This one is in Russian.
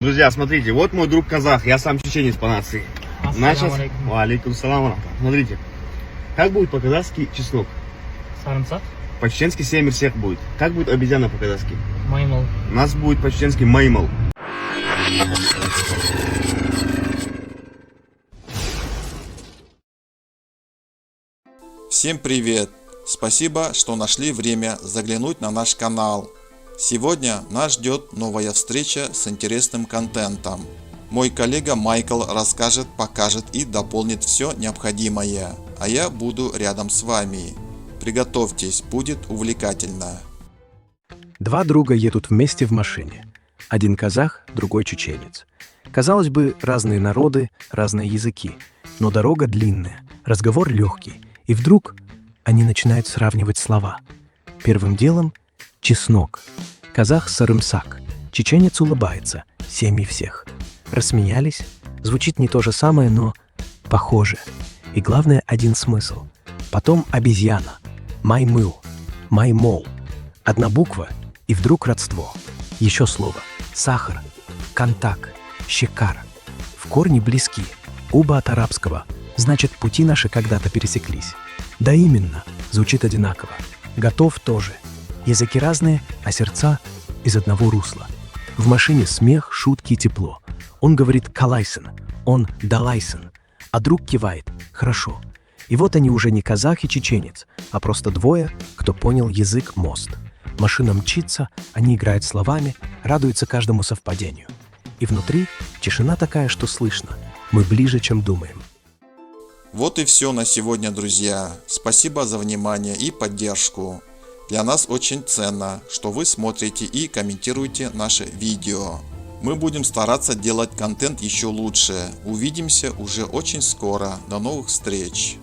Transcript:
Друзья, смотрите, вот мой друг казах, я сам чеченец по нации. Начал. Алейкум салам. Смотрите, как будет по-казахски чеснок? Сарымсак? По-чеченски семерсек будет. Как будет обезьяна по-казахски? Маймыл. У нас будет по-чеченски маймал. Всем привет! Спасибо, что нашли время заглянуть на наш канал. Сегодня нас ждет новая встреча с интересным контентом. Мой коллега Майкл расскажет, покажет и дополнит все необходимое, а я буду рядом с вами. Приготовьтесь, будет увлекательно. Два друга едут вместе в машине. Один казах, другой чеченец. Казалось бы, разные народы, разные языки, но дорога длинная, разговор легкий, и вдруг они начинают сравнивать слова. Первым делом – чеснок. Казах – сарымсак. Чеченец улыбается. Семьи всех. Рассмеялись. Звучит не то же самое, но похоже. И главное – один смысл. Потом обезьяна. Маймыл. Маймол. Одна буква, и вдруг родство. Еще слово. Сахар. Контак. Щекар. В корне близки. Оба от арабского. Значит, пути наши когда-то пересеклись. Да именно. Звучит одинаково. Готов тоже. Языки разные, а сердца из одного русла. В машине смех, шутки и тепло. Он говорит «калайсен», он «далайсен», а друг кивает «хорошо». И вот они уже не казах и чеченец, а просто двое, кто понял язык мост. Машина мчится, они играют словами, радуются каждому совпадению. И внутри тишина такая, что слышно. Мы ближе, чем думаем. Вот и все на сегодня, друзья. Спасибо за внимание и поддержку. Для нас очень ценно, что вы смотрите и комментируете наши видео. Мы будем стараться делать контент еще лучше. Увидимся уже очень скоро. До новых встреч!